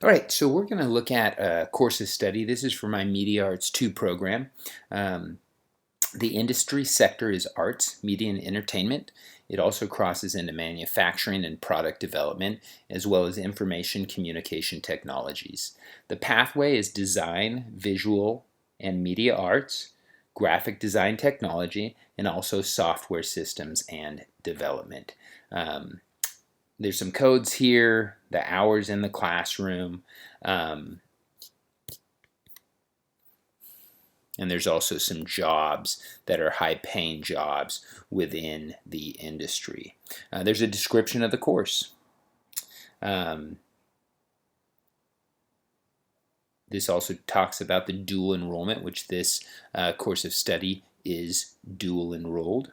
All right, so we're going to look at a course of study. This is for my Media Arts 2 program. Um, the industry sector is arts, media, and entertainment. It also crosses into manufacturing and product development, as well as information communication technologies. The pathway is design, visual, and media arts, graphic design technology, and also software systems and development. Um, there's some codes here, the hours in the classroom, um, and there's also some jobs that are high paying jobs within the industry. There's a description of the course. Um, this also talks about the dual enrollment, which this course of study is dual enrolled.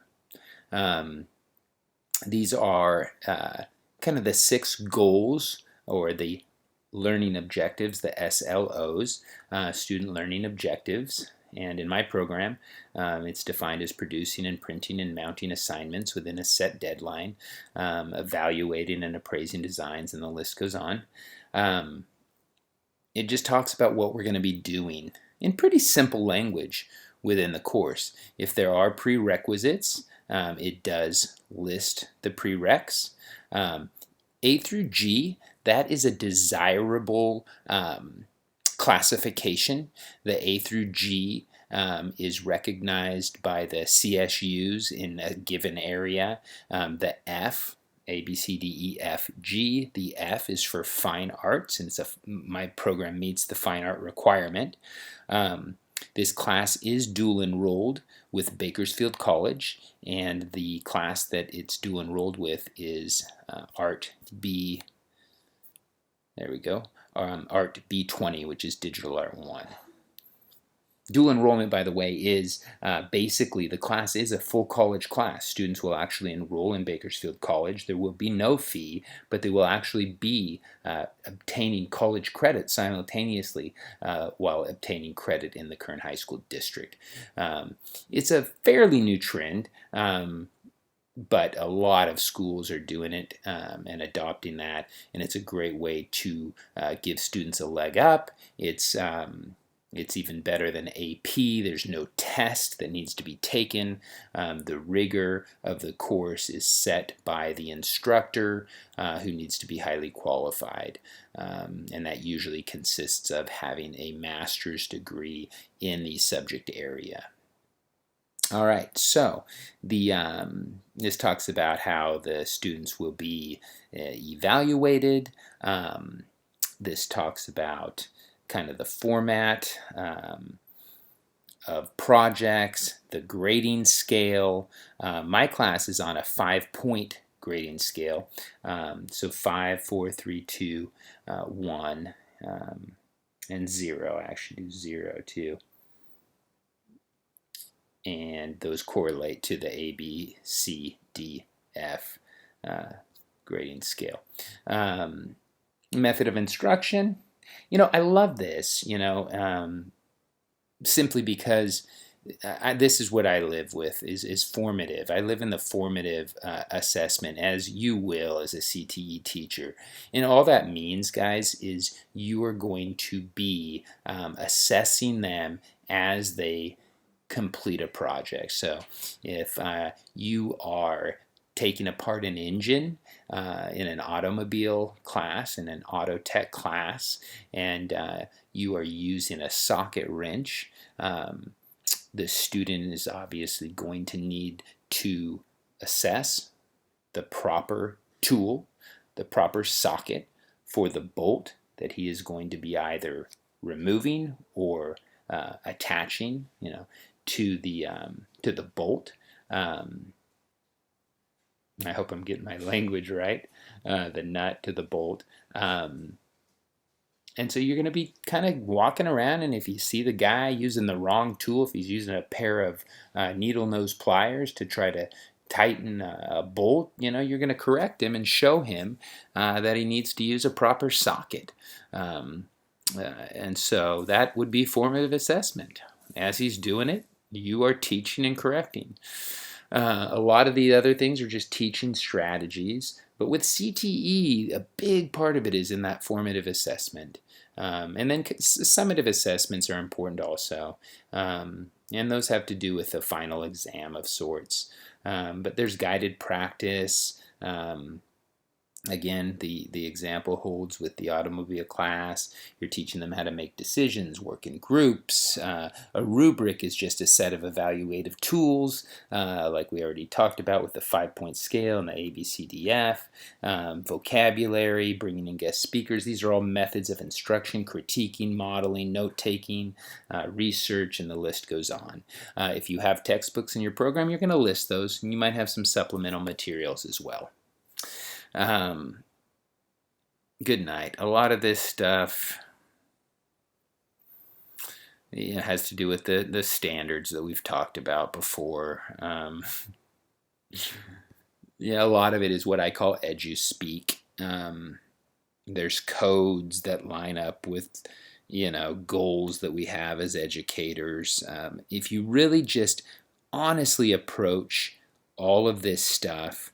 These are kind of the 6 goals or the learning objectives, the SLOs, student learning objectives. And in my program, it's defined as producing and printing and mounting assignments within a set deadline, evaluating and appraising designs, and the list goes on. It just talks about what we're going to be doing in pretty simple language within the course. If there are prerequisites, it does list the prereqs. A through G, that is a desirable classification. The A through G is recognized by the CSUs in a given area. The F, A, B, C, D, E, F, G. The F is for fine arts, and my program meets the fine art requirement. This class is dual enrolled with Bakersfield College, and the class that it's dual enrolled with is Art B. There we go. Art B20, which is Digital Art 1. Dual enrollment, by the way, is basically the class is a full college class. Students will actually enroll in Bakersfield College. There will be no fee, but they will actually be obtaining college credit simultaneously while obtaining credit in the Kern High School district. It's a fairly new trend. But a lot of schools are doing it and adopting that, and it's a great way to give students a leg up. It's even better than AP. There's no test that needs to be taken. The rigor of the course is set by the instructor who needs to be highly qualified, and that usually consists of having a master's degree in the subject area. All right, so this talks about how the students will be evaluated. This talks about kind of the format of projects, the grading scale. My class is on a 5-point grading scale, so 5, 4, 3, 2, 1, and 0. I actually do 0 too. And those correlate to the A, B, C, D, F grading scale. Method of instruction. I love this, simply because this is what I live with, is formative. I live in the formative assessment, as you will as a CTE teacher. And all that means, guys, is you are going to be assessing them as they complete a project. So if you are taking apart an engine in an automobile class, in an auto tech class, and you are using a socket wrench, the student is obviously going to need to assess the proper tool, the proper socket for the bolt that he is going to be either removing or attaching, to the bolt. I hope I'm getting my language right. The nut to the bolt. And so you're going to be kind of walking around, and if you see the guy using the wrong tool, if he's using a pair of needle nose pliers to try to tighten a bolt, you're going to correct him and show him that he needs to use a proper socket. And so that would be formative assessment. As he's doing it, you are teaching and correcting. A lot of the other things are just teaching strategies. But with CTE, a big part of it is in that formative assessment. And then summative assessments are important also. And those have to do with the final exam of sorts. But there's guided practice. Again, the example holds with the automobile class. You're teaching them how to make decisions, work in groups. A rubric is just a set of evaluative tools, like we already talked about with the 5-point scale and the ABCDF. Vocabulary, bringing in guest speakers. These are all methods of instruction, critiquing, modeling, note-taking, research, and the list goes on. If you have textbooks in your program, you're going to list those, and you might have some supplemental materials as well. Good night. A lot of this stuff has to do with the standards that we've talked about before. A lot of it is what I call edu-speak. There's codes that line up with goals that we have as educators. If you really just honestly approach all of this stuff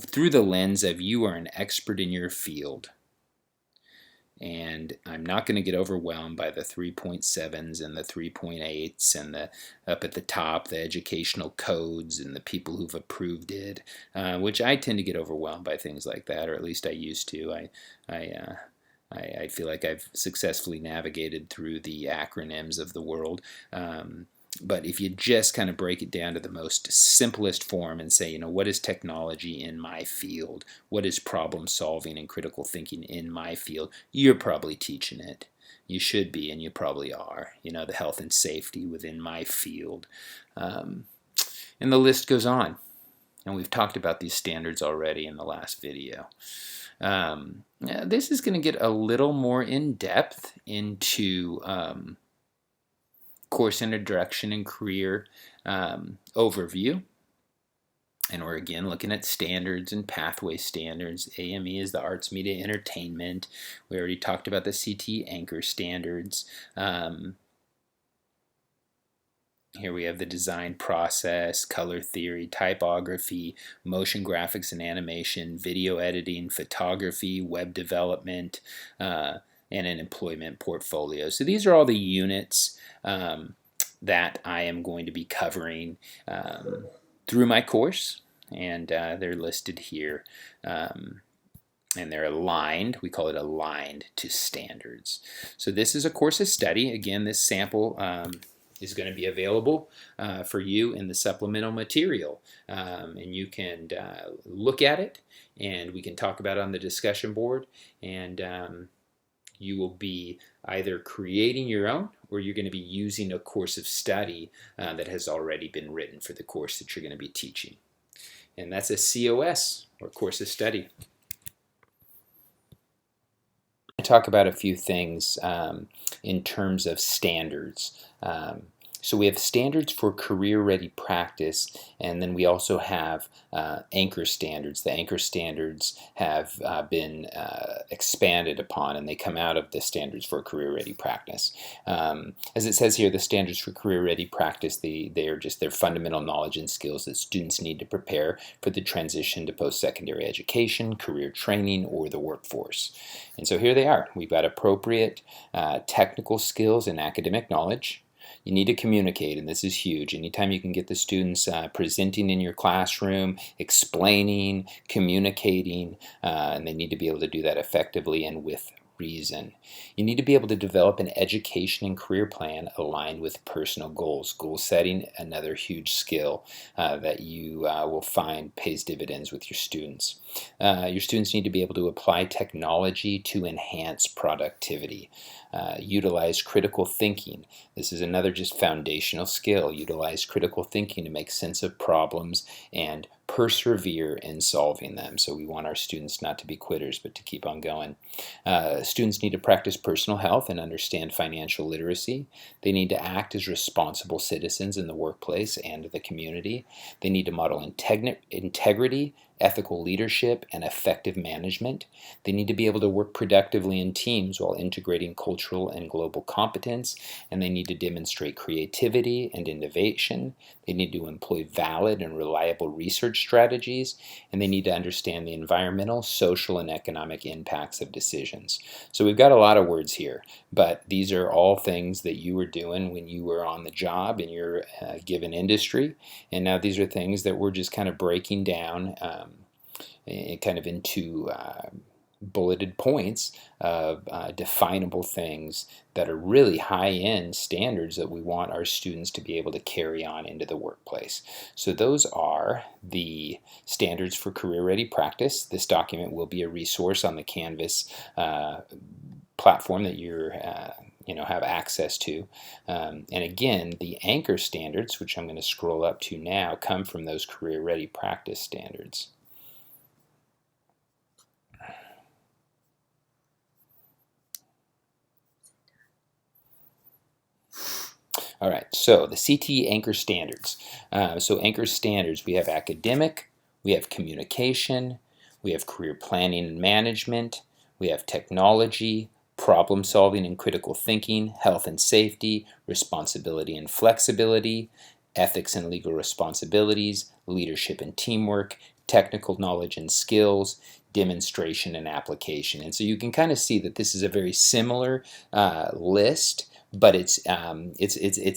through the lens of you are an expert in your field, and I'm not going to get overwhelmed by the 3.7s and the 3.8s and the up at the top, the educational codes and the people who've approved it, which I tend to get overwhelmed by things like that, or at least I used to. I feel like I've successfully navigated through the acronyms of the world. But if you just kind of break it down to the most simplest form and say, what is technology in my field? What is problem solving and critical thinking in my field? You're probably teaching it. You should be, and you probably are. The health and safety within my field. And the list goes on. And we've talked about these standards already in the last video. This is going to get a little more in depth into course introduction and career overview. And we're again looking at standards and pathway standards. AME is the Arts Media Entertainment. We already talked about the CT anchor standards. Here we have the design process, color theory, typography, motion graphics and animation, video editing, photography, web development, and an employment portfolio. So these are all the units that I am going to be covering through my course, and they're listed here. And they're aligned. We call it aligned to standards. So this is a course of study. Again, this sample is going to be available for you in the supplemental material. And you can look at it, and we can talk about it on the discussion board. And you will be either creating your own, or you're going to be using a course of study that has already been written for the course that you're going to be teaching. And that's a COS, or course of study. I talk about a few things in terms of standards. So we have standards for career-ready practice, and then we also have anchor standards. The anchor standards have been expanded upon, and they come out of the standards for career-ready practice. As it says here, the standards for career-ready practice, they are just their fundamental knowledge and skills that students need to prepare for the transition to post-secondary education, career training, or the workforce. And so here they are. We've got appropriate technical skills and academic knowledge. You need to communicate, and this is huge. Anytime you can get the students presenting in your classroom, explaining, communicating, and they need to be able to do that effectively and with reason. You need to be able to develop an education and career plan aligned with personal goals. Goal setting, another huge skill that you will find pays dividends with your students. Your students need to be able to apply technology to enhance productivity. Utilize critical thinking. This is another just foundational skill. Utilize critical thinking to make sense of problems and persevere in solving them. So we want our students not to be quitters, but to keep on going. Students need to practice personal health and understand financial literacy. They need to act as responsible citizens in the workplace and the community. They need to model integrity, ethical leadership, and effective management. They need to be able to work productively in teams while integrating cultural and global competence, and they need to demonstrate creativity and innovation. They need to employ valid and reliable research strategies, and they need to understand the environmental, social, and economic impacts of decisions. So we've got a lot of words here, but these are all things that you were doing when you were on the job in your given industry, and now these are things that we're just kind of breaking down kind of into bulleted points of definable things that are really high-end standards that we want our students to be able to carry on into the workplace. So those are the standards for career-ready practice. This document will be a resource on the Canvas platform that you're have access to. And again, the anchor standards, which I'm going to scroll up to now, come from those career-ready practice standards. All right, so the CTE anchor standards. So anchor standards, we have academic, we have communication, we have career planning and management, we have technology, problem solving and critical thinking, health and safety, responsibility and flexibility, ethics and legal responsibilities, leadership and teamwork, technical knowledge and skills, demonstration and application. And so you can kind of see that this is a very similar list, but it's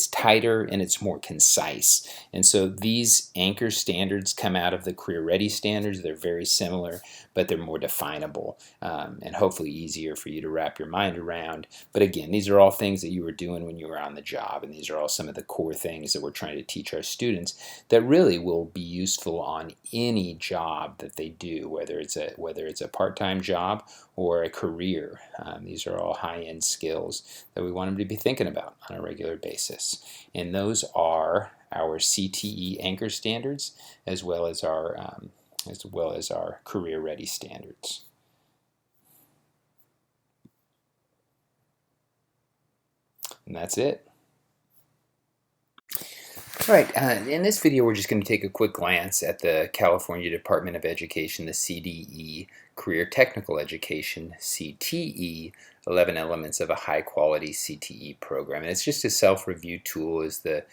tighter and it's more concise. And so these anchor standards come out of the Career Ready standards. They're very similar, but they're more definable and hopefully easier for you to wrap your mind around. But again, these are all things that you were doing when you were on the job, and these are all some of the core things that we're trying to teach our students that really will be useful on any job that they do, whether it's a part-time job or a career. These are all high-end skills that we want them to be thinking about on a regular basis. And those are our CTE anchor standards as well as our career ready standards. And that's it. All right, in this video we're just going to take a quick glance at the California Department of Education, the CDE, Career Technical Education, CTE, 11 Elements of a High Quality CTE Program. And it's just a self-review tool as the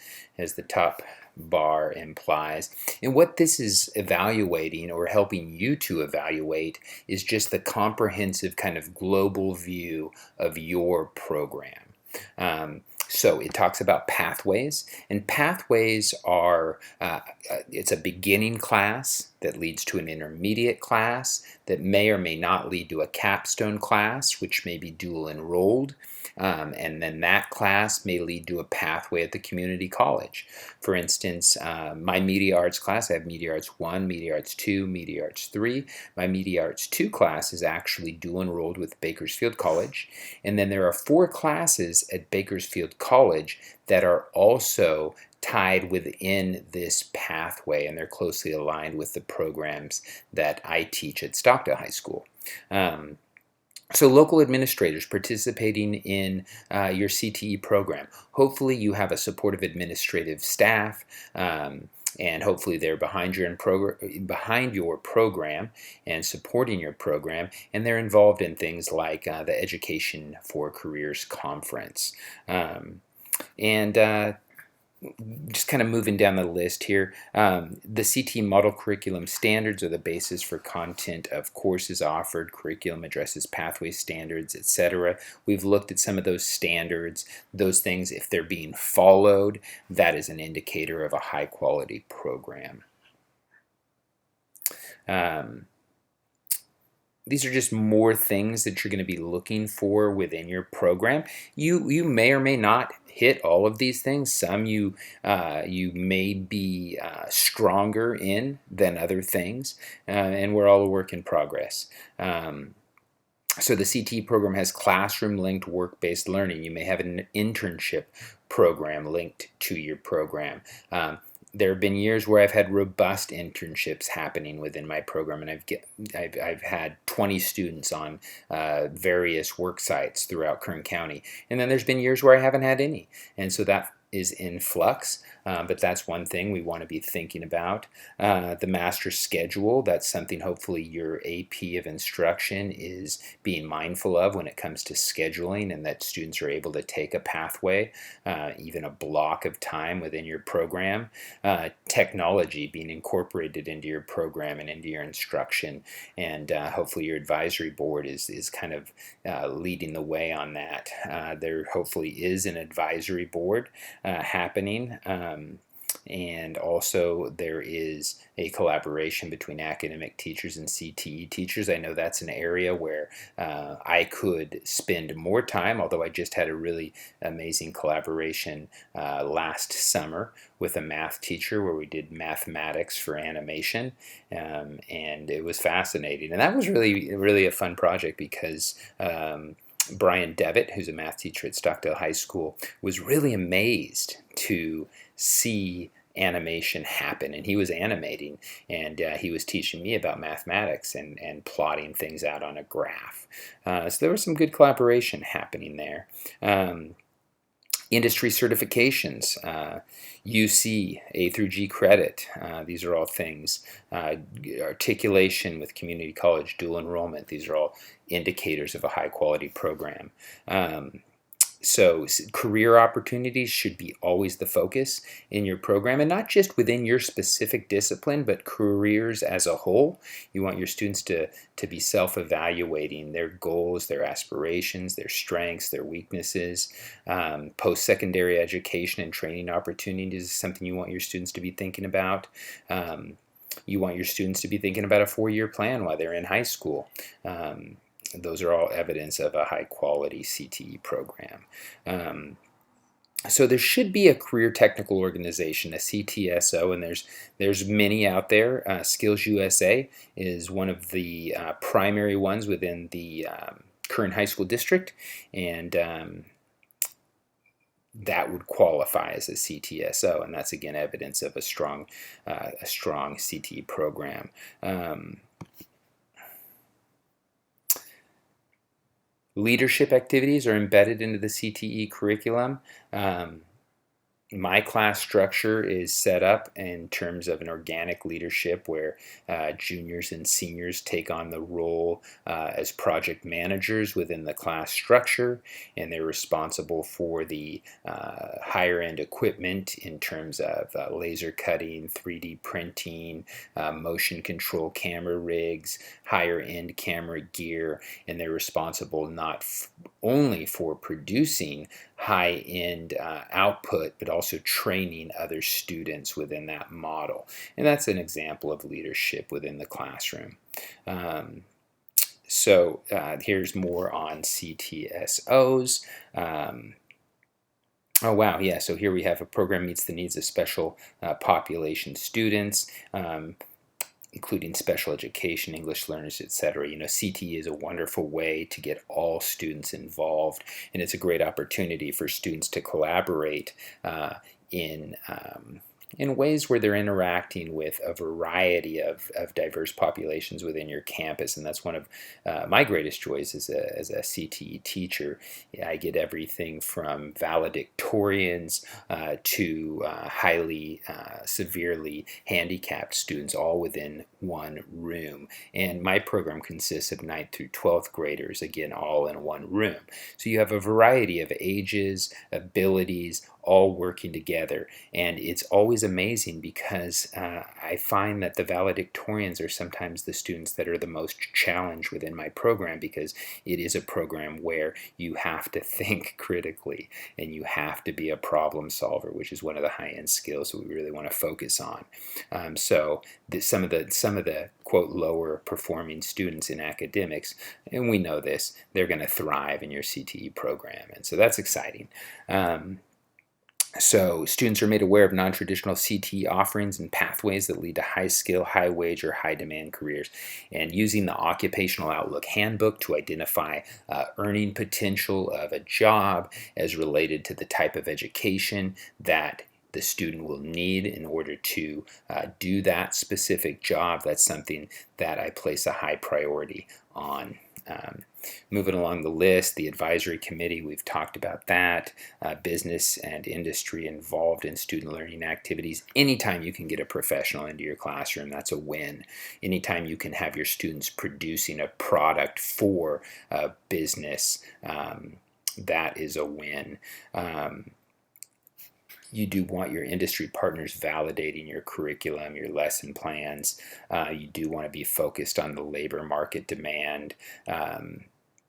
top bar implies. And what this is evaluating or helping you to evaluate is just the comprehensive kind of global view of your program. So it talks about pathways, and pathways are, it's a beginning class that leads to an intermediate class that may or may not lead to a capstone class, which may be dual enrolled, and then that class may lead to a pathway at the community college. For instance, my Media Arts class, I have Media Arts 1, Media Arts 2, Media Arts 3. My Media Arts 2 class is actually dual enrolled with Bakersfield College, and then there are 4 classes at Bakersfield College that are also tied within this pathway, and they're closely aligned with the programs that I teach at Stockdale High School. So local administrators participating in your CTE program, hopefully you have a supportive administrative staff, and hopefully they're behind your program and supporting your program, and they're involved in things like the Education for Careers Conference. Just kind of moving down the list here, the CTE model curriculum standards are the basis for content of courses offered. Curriculum addresses pathway standards, etc. We've looked at some of those standards. Those things, if they're being followed, that is an indicator of a high quality program. These are just more things that you're going to be looking for within your program. You may or may not hit all of these things. Some you may be stronger in than other things, and we're all a work in progress. So the CTE program has classroom-linked work-based learning. You may have an internship program linked to your program. There have been years where I've had robust internships happening within my program, and I've had 20 students on various work sites throughout Kern County. And then there's been years where I haven't had any, and so that is in flux, but that's one thing we want to be thinking about. The master schedule, that's something hopefully your AP of instruction is being mindful of when it comes to scheduling, and that students are able to take a pathway, even a block of time within your program. Technology being incorporated into your program and into your instruction, and hopefully your advisory board is kind of leading the way on that. There hopefully is an advisory board happening. And also there is a collaboration between academic teachers and CTE teachers. I know that's an area where I could spend more time, although I just had a really amazing collaboration last summer with a math teacher where we did mathematics for animation, and it was fascinating. And that was really a fun project because Brian Devitt, who's a math teacher at Stockdale High School, was really amazed to see animation happen, and he was animating, and he was teaching me about mathematics and plotting things out on a graph. So there was some good collaboration happening there. Industry certifications, UC, A through G credit, these are all things. Articulation with community college, dual enrollment, these are all indicators of a high quality program. So career opportunities should be always the focus in your program, and not just within your specific discipline, but careers as a whole. You want your students to be self-evaluating their goals, their aspirations, their strengths, their weaknesses. Post-secondary education and training opportunities is something you want your students to be thinking about. You want your students to be thinking about a 4-year plan while they're in high school. Those are all evidence of a high-quality CTE program. So there should be a career technical organization, a CTSO, and there's many out there. Skills USA is one of the primary ones within the current high school district, and that would qualify as a CTSO, and that's again evidence of a strong CTE program. Leadership activities are embedded into the CTE curriculum. My class structure is set up in terms of an organic leadership where juniors and seniors take on the role as project managers within the class structure, and they're responsible for the higher end equipment in terms of laser cutting, 3D printing, motion control camera rigs, higher end camera gear, and they're responsible not only for producing high-end output, but also training other students within that model. And that's an example of leadership within the classroom. So here's more on CTSOs. Oh wow, yeah, so here we have a program meets the needs of special population students, including special education, English learners, etc. You know, CTE is a wonderful way to get all students involved, and it's a great opportunity for students to collaborate in ways where they're interacting with a variety of diverse populations within your campus. And that's one of my greatest joys as a CTE teacher. I get everything from valedictorians to highly severely handicapped students all within one room. And my program consists of 9th through 12th graders, again, all in one room. So you have a variety of ages, abilities, all working together, and it's always amazing because I find that the valedictorians are sometimes the students that are the most challenged within my program, because it is a program where you have to think critically and you have to be a problem solver, which is one of the high-end skills that we really want to focus on. So some of the quote lower performing students in academics, and we know this, they're going to thrive in your CTE program, and so that's exciting. So students are made aware of non-traditional CTE offerings and pathways that lead to high skill, high wage, or high demand careers, and using the Occupational Outlook Handbook to identify earning potential of a job as related to the type of education that the student will need in order to do that specific job. That's something that I place a high priority on. Moving along the list, the advisory committee, we've talked about that. Business and industry involved in student learning activities. Anytime you can get a professional into your classroom, that's a win. Anytime you can have your students producing a product for business, that is a win. You do want your industry partners validating your curriculum, your lesson plans. You do want to be focused on the labor market demand.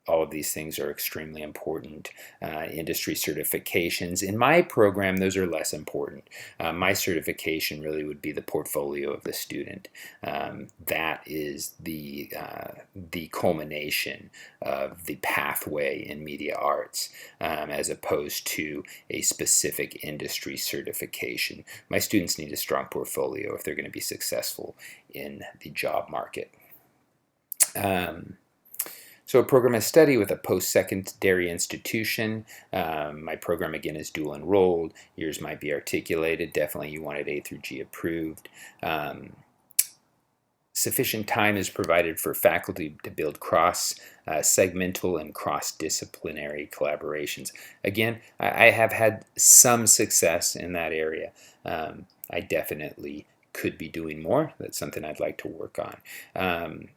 All of these things are extremely important. Industry certifications. In my program, those are less important. My certification really would be the portfolio of the student. That is the culmination of the pathway in media arts, as opposed to a specific industry certification. My students need a strong portfolio if they're going to be successful in the job market. So a program of study with a post-secondary institution. My program again is dual enrolled. Yours might be articulated. Definitely you want it A through G approved. Sufficient time is provided for faculty to build cross-segmental and cross-disciplinary collaborations. Again, I have had some success in that area. I definitely could be doing more. That's something I'd like to work on.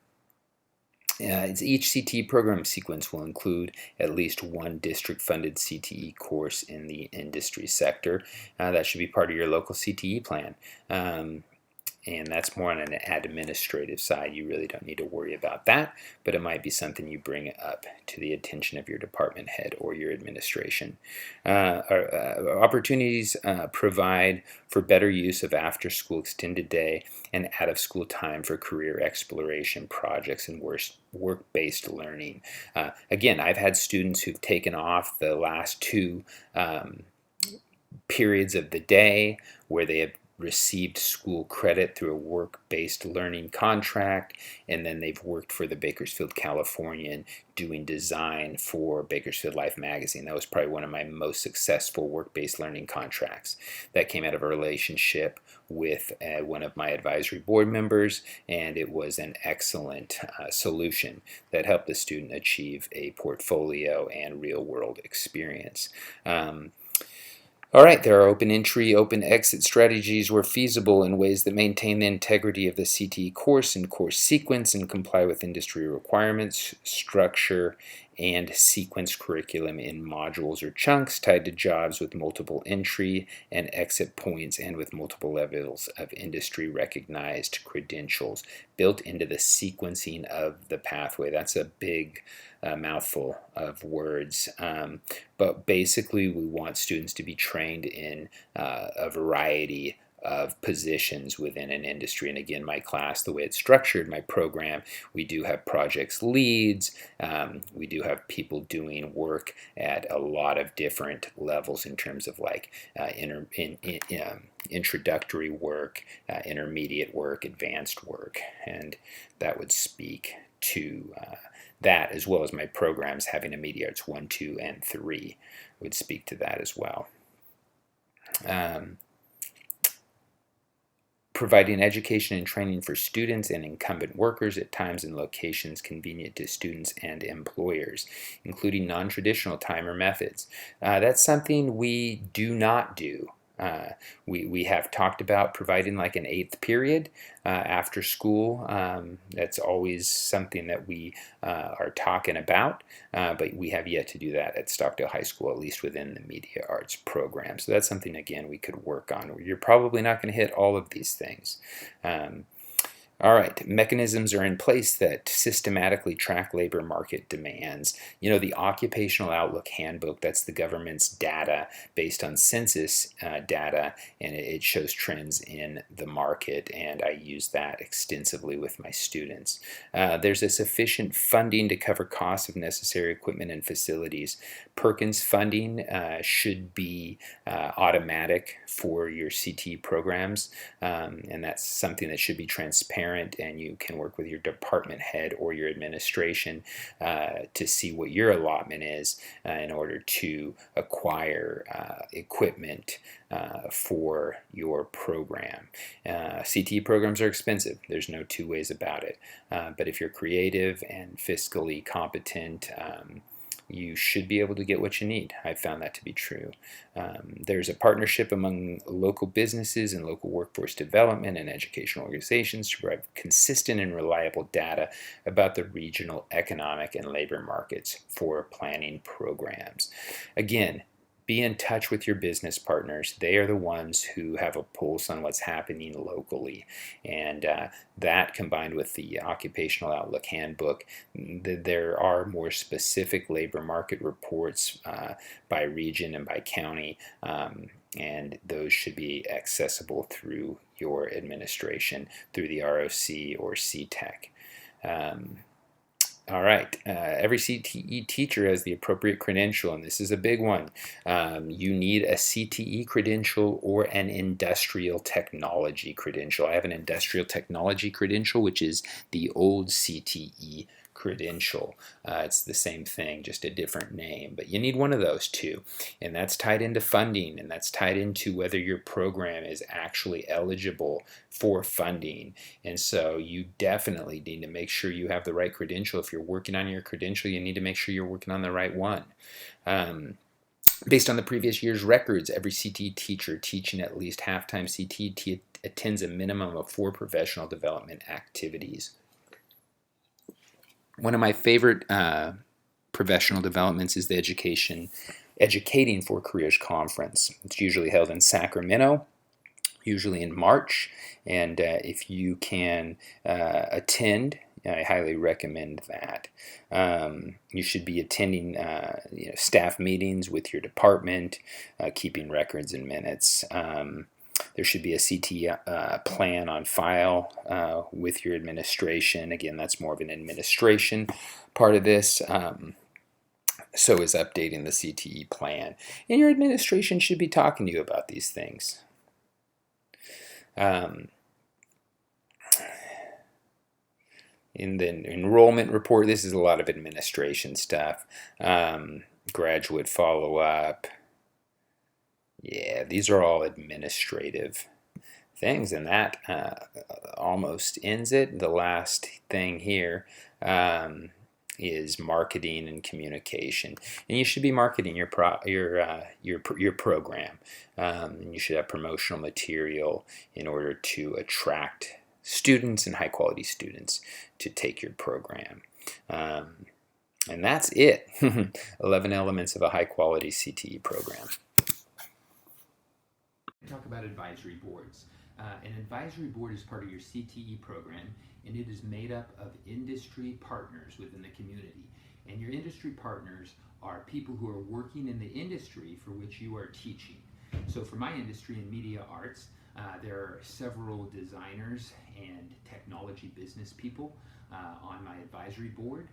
Each CTE program sequence will include at least one district-funded CTE course in the industry sector. That should be part of your local CTE plan. And that's more on an administrative side. You really don't need to worry about that, but it might be something you bring up to the attention of your department head or your administration. Opportunities provide for better use of after-school extended day and out-of-school time for career exploration projects and work-based learning. Again, I've had students who've taken off the last two periods of the day where they have received school credit through a work-based learning contract, and then they've worked for the Bakersfield Californian doing design for Bakersfield Life magazine. That was probably one of my most successful work-based learning contracts. That came out of a relationship with one of my advisory board members, and it was an excellent solution that helped the student achieve a portfolio and real-world experience. All right, there are open entry, open exit strategies where feasible in ways that maintain the integrity of the CTE course and course sequence and comply with industry requirements, structure, and sequence curriculum in modules or chunks tied to jobs with multiple entry and exit points and with multiple levels of industry recognized credentials built into the sequencing of the pathway. That's a big mouthful of words, but basically we want students to be trained in a variety of positions within an industry. And again, my class, the way it's structured, my program, we do have projects leads, we do have people doing work at a lot of different levels in terms of like introductory work, intermediate work, advanced work, and that would speak to that, as well as my programs having a Media Arts 1, 2, and 3 would speak to that as well. Providing education and training for students and incumbent workers at times and locations convenient to students and employers, including non-traditional timer methods. That's something we do not do. We have talked about providing like an 8th period after school. That's always something that we are talking about, but we have yet to do that at Stockdale High School, at least within the media arts program. So that's something, again, we could work on. You're probably not going to hit all of these things. All right, mechanisms are in place that systematically track labor market demands. You know, the Occupational Outlook Handbook, that's the government's data based on census data, and it shows trends in the market, and I use that extensively with my students. There's a sufficient funding to cover costs of necessary equipment and facilities. Perkins funding should be automatic for your CTE programs, and that's something that should be transparent transparent, and you can work with your department head or your administration to see what your allotment is in order to acquire equipment for your program. CTE programs are expensive. There's no two ways about it. But if you're creative and fiscally competent, you should be able to get what you need. I've found that to be true. There's a partnership among local businesses and local workforce development and educational organizations to provide consistent and reliable data about the regional economic and labor markets for planning programs. Again, be in touch with your business partners. They are the ones who have a pulse on what's happening locally. And that, combined with the Occupational Outlook Handbook, there are more specific labor market reports by region and by county, and those should be accessible through your administration, through the ROC or CTEC. All right, every CTE teacher has the appropriate credential, and this is a big one. You need a CTE credential or an industrial technology credential. I have an industrial technology credential, which is the old CTE credential. It's the same thing, just a different name, but you need one of those two, and that's tied into funding, and that's tied into whether your program is actually eligible for funding. And so you definitely need to make sure you have the right credential. If you're working on your credential, you need to make sure you're working on the right one. Based on the previous year's records, every CTE teacher teaching at least half-time CTE attends a minimum of 4 professional development activities. One of my favorite professional developments is the Educating for Careers Conference. It's usually held in Sacramento, usually in March, and if you can attend, I highly recommend that. You should be attending staff meetings with your department, keeping records and minutes. There should be a CTE plan on file with your administration. Again, that's more of an administration part of this. So is updating the CTE plan. And your administration should be talking to you about these things. In the enrollment report, this is a lot of administration stuff. Graduate follow-up. Yeah, these are all administrative things, and that almost ends it. The last thing here is marketing and communication, and you should be marketing your program. You should have promotional material in order to attract students and high quality students to take your program. And that's it. 11 elements of a high quality CTE program. Talk about advisory boards. An advisory board is part of your CTE program, and it is made up of industry partners within the community. And your industry partners are people who are working in the industry for which you are teaching. So for my industry in media arts, there are several designers and technology business people on my advisory board.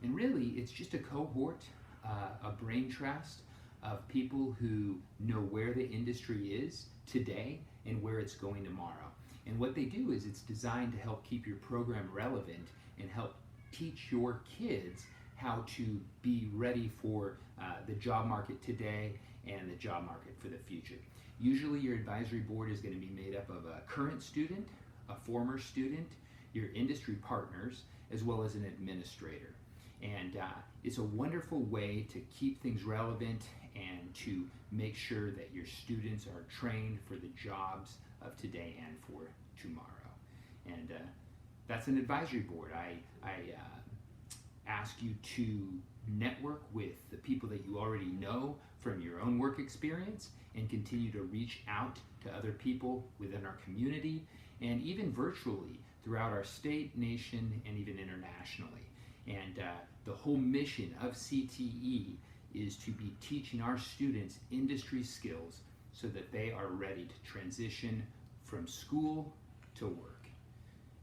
And really, it's just a cohort, a brain trust of people who know where the industry is today and where it's going tomorrow. And what they do is it's designed to help keep your program relevant and help teach your kids how to be ready for the job market today and the job market for the future. Usually your advisory board is going to be made up of a current student, a former student, your industry partners, as well as an administrator. And it's a wonderful way to keep things relevant and to make sure that your students are trained for the jobs of today and for tomorrow. And that's an advisory board. I ask you to network with the people that you already know from your own work experience and continue to reach out to other people within our community and even virtually throughout our state, nation, and even internationally. And the whole mission of CTE is to be teaching our students industry skills so that they are ready to transition from school to work.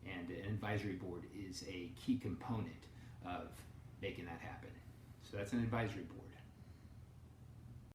And an advisory board is a key component of making that happen. So that's an advisory board.